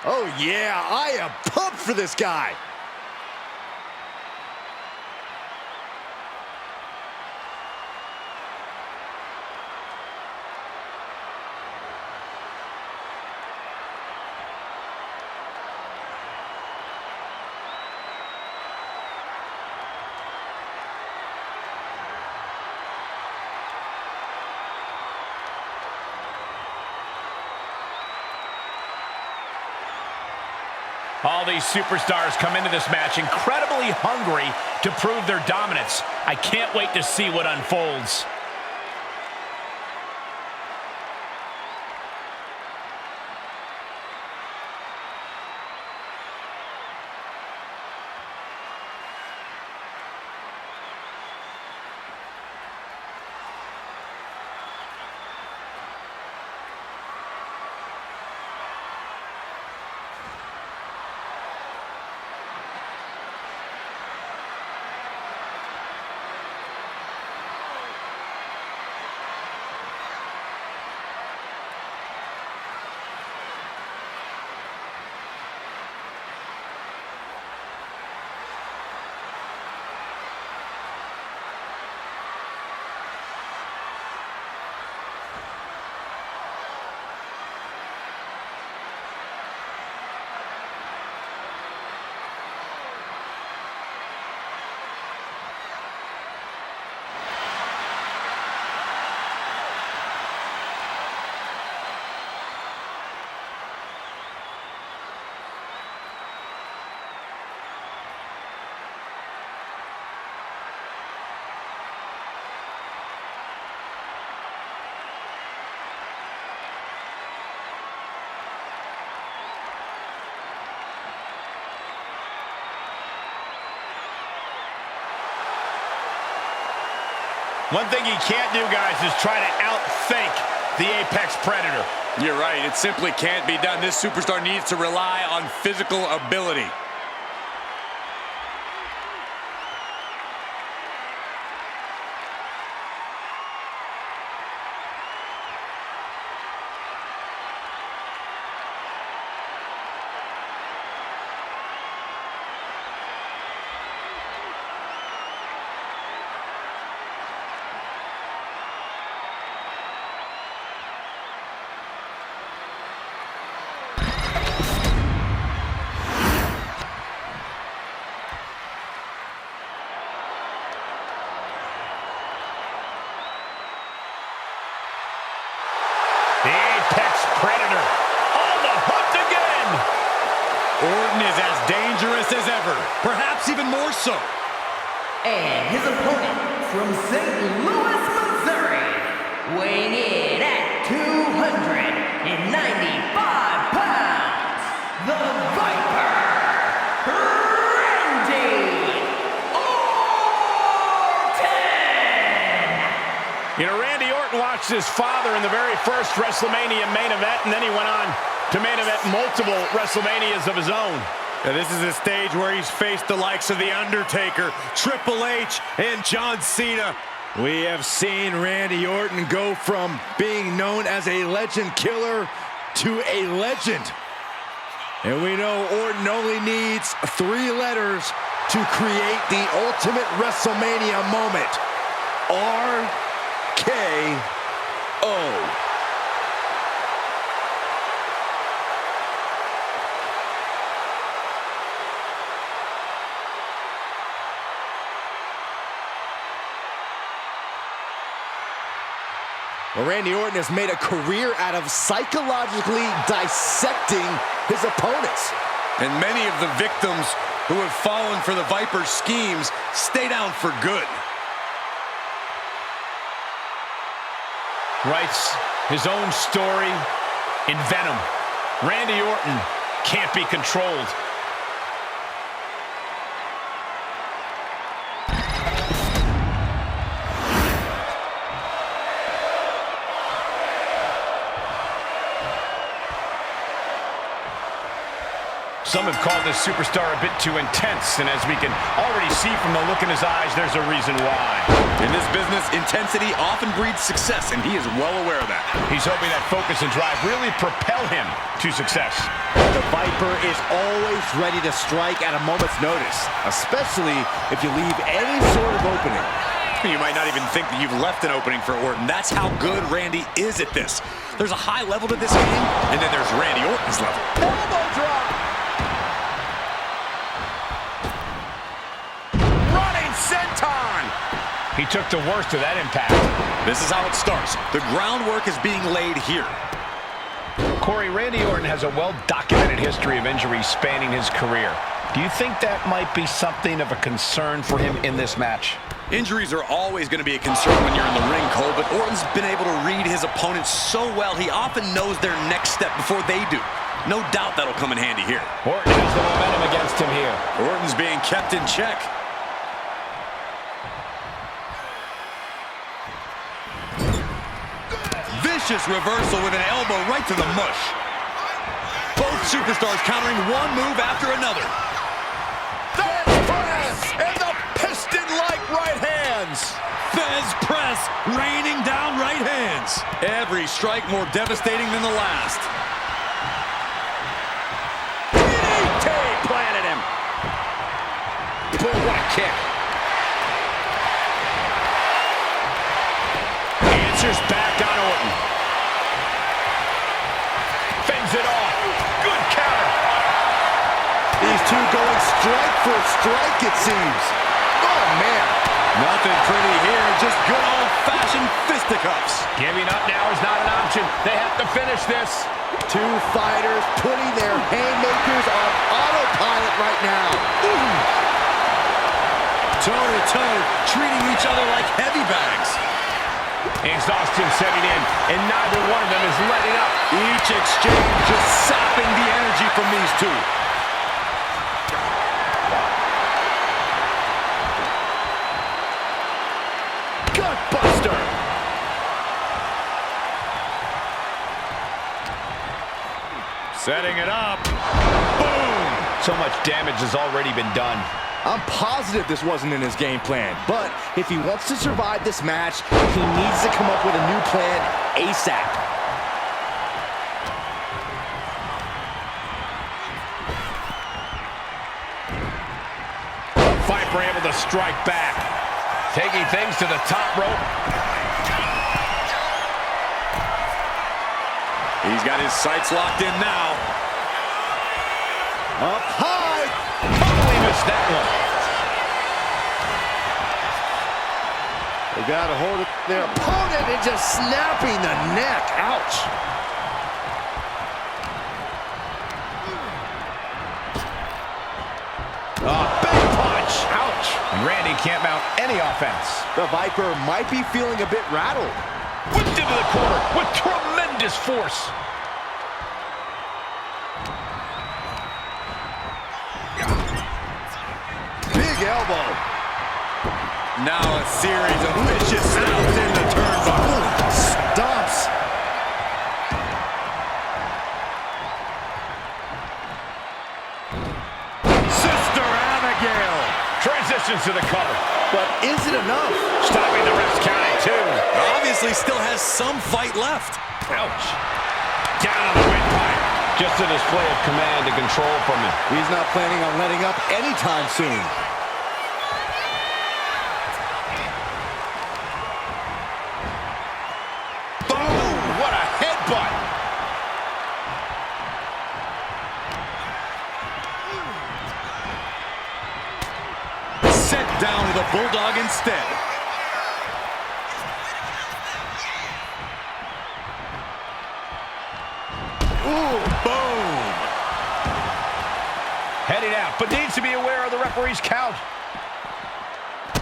Oh yeah, I am pumped for this guy. All these superstars come into this match incredibly hungry to prove their dominance. I can't wait to see what unfolds. One thing he can't do, guys, is try to outthink the Apex Predator. You're right. It simply can't be done. This superstar needs to rely on physical ability. Predator on the hook again. Orton is as dangerous as ever, perhaps even more so. And his opponent from St. Louis, Missouri, weighing in at 295 pounds, the Viper, Randy Orton! You know, Randy Orton watched his father in the very first WrestleMania main event, and then he went on to main event multiple WrestleManias of his own. Now, this is a stage where he's faced the likes of The Undertaker, Triple H, and John Cena. We have seen Randy Orton go from being known as a legend killer to a legend. And we know Orton only needs 3 letters to create the ultimate WrestleMania moment. RKO. Well, Randy Orton has made a career out of psychologically dissecting his opponents. And many of the victims who have fallen for the Viper's schemes stay down for good. Writes his own story in Venom. Randy Orton can't be controlled. Some have called this superstar a bit too intense, and as we can already see from the look in his eyes, there's a reason why. In this business, intensity often breeds success, and he is well aware of that. He's hoping that focus and drive really propel him to success. The Viper is always ready to strike at a moment's notice, especially if you leave any sort of opening. You might not even think that you've left an opening for Orton. That's how good Randy is at this. There's a high level to this game, and then there's Randy Orton's level. Elbow drop! Senton! He took the worst of that impact. This is how it starts. The groundwork is being laid here. Corey, Randy Orton has a well-documented history of injuries spanning his career. Do you think that might be something of a concern for him in this match? Injuries are always going to be a concern when you're in the ring, Cole, but Orton's been able to read his opponents so well, he often knows their next step before they do. No doubt that'll come in handy here. Orton has the momentum against him here. Orton's being kept in check. Vicious reversal with an elbow right to the mush. Both superstars countering one move after another. Fez press and the piston-like right hands. Fez press, raining down right hands. Every strike more devastating than the last. DDT planted him. Boom, what a kick. Answers back on Orton. Fends it off. Good counter. These two going strike for strike, it seems. Oh, man. Nothing pretty here, just good old-fashioned fisticuffs. Giving up now is not an option. They have to finish this. Two fighters putting their haymakers on autopilot right now. Toe-to-toe, treating each other like heavy bags. Exhaustion setting in, and neither one of them is letting up. Each exchange just sapping the energy from these two. Gutbuster. Setting it up. Boom! So much damage has already been done. I'm positive this wasn't in his game plan, but if he wants to survive this match, he needs to come up with a new plan ASAP. Viper able to strike back. Taking things to the top rope. He's got his sights locked in now. Up high. Totally missed that one. They got to hold it. Their opponent and just snapping the neck. Ouch. Big punch. Ouch. And Randy can't mount any offense. The Viper might be feeling a bit rattled. Whipped into the corner with tremendous force. Big elbow. Now a series of vicious stomps in the turnbuckle. Stomps. Sister Abigail. Transitions to the cover. But is it enough? Stopping the ref's count at 2. Obviously still has some fight left. Ouch. Down on the windpipe. Just a display of command and control from him. He's not planning on letting up anytime soon. Boom! What a headbutt. Sent down with a bulldog instead. Ooh, boom. Heading out, but needs to be aware of the referee's count.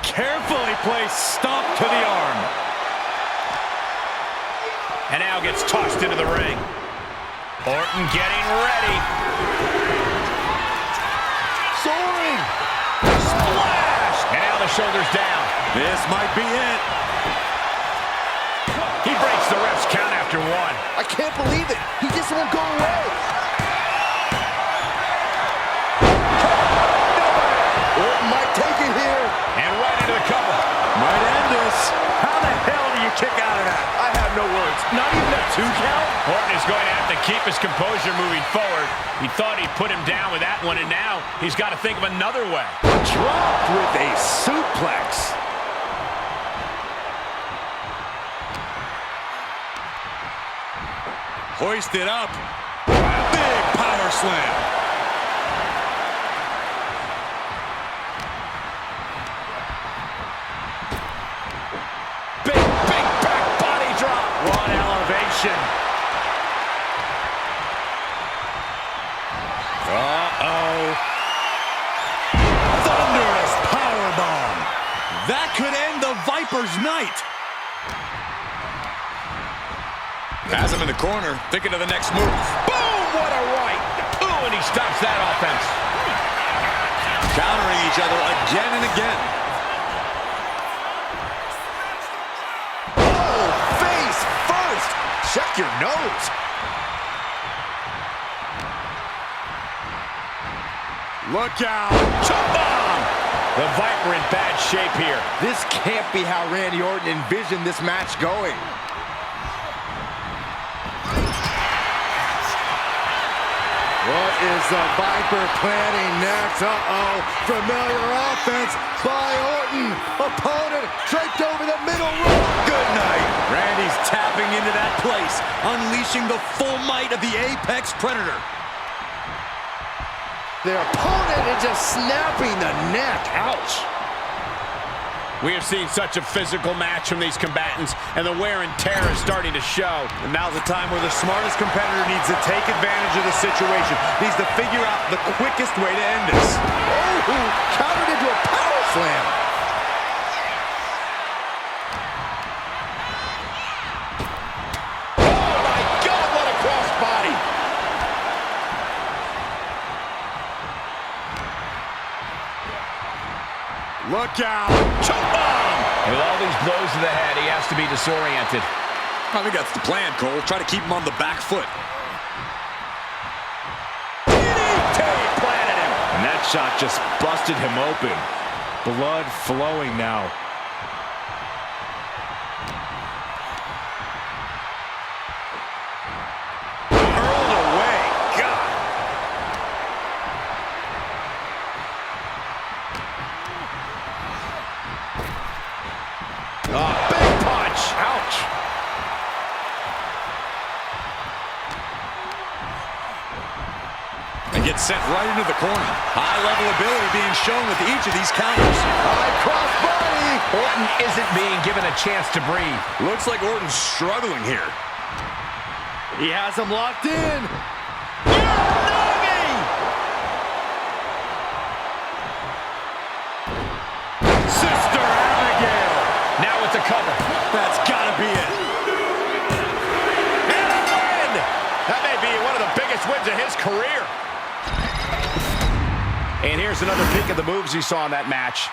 Carefully placed stomp to the arm. And now gets tossed into the ring. Orton getting ready. Soaring. Splash! And now the shoulders down. This might be it. He breaks the ref's count after 1. I can't believe it. He just won't go away. kick out of that. I have no words. Not even a 2 count? Orton is going to have to keep his composure moving forward. He thought he'd put him down with that one, and now he's got to think of another way. Dropped with a suplex. Hoisted up. Big power slam. Big back body drop. What elevation. Uh-oh. Thunderous powerbomb. That could end the Viper's night. Has him in the corner, thinking of the next move. Boom! What a right! Ooh, and he stops that offense. Countering each other again and again. Oh, face first. Check your nose. Look out. Choke bomb. The Viper in bad shape here. This can't be how Randy Orton envisioned this match going. What is the Viper planning next? Uh-oh. Familiar offense by Orton. Opponent draped over the middle rope. Good night. Randy's tapping into that place, unleashing the full might of the Apex Predator. Their opponent is just snapping the neck. Ouch. We have seen such a physical match from these combatants, and the wear and tear is starting to show. And now's the time where the smartest competitor needs to take advantage of the situation. Needs to figure out the quickest way to end this. Oh, countered into a power slam. Oh my God, what a crossbody! Look out. Choke bomb. With all these blows to the head, he has to be disoriented. I think that's the plan, Cole. Try to keep him on the back foot. DDT planted him. And that shot just busted him open. Blood flowing now. Hurled away. God. Big punch. Ouch. And gets sent right into the corner. High-level ability being shown with each of these counters. High cross body. Orton isn't being given a chance to breathe. Looks like Orton's struggling here. He has him locked in. Sister Abigail. Now it's a cover. That's gotta be it. And a win! That may be one of the biggest wins of his career. And here's another peek of the moves he saw in that match.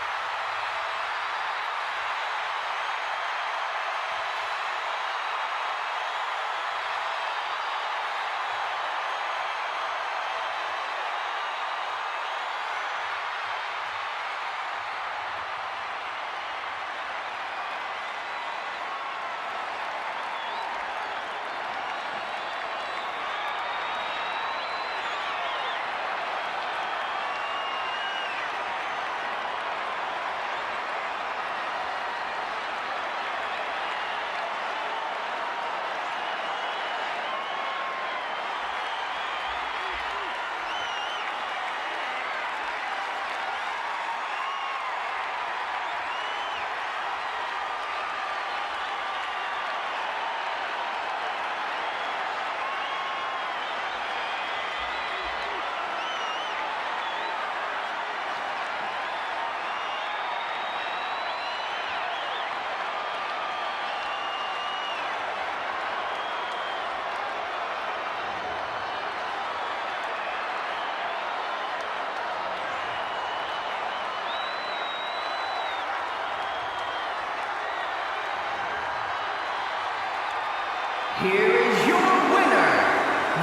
Here is your winner,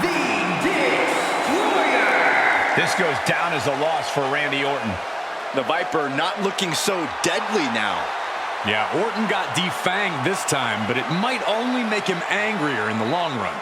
the Destroyer. This goes down as a loss for Randy Orton. The Viper not looking so deadly now. Yeah, Orton got defanged this time, but it might only make him angrier in the long run.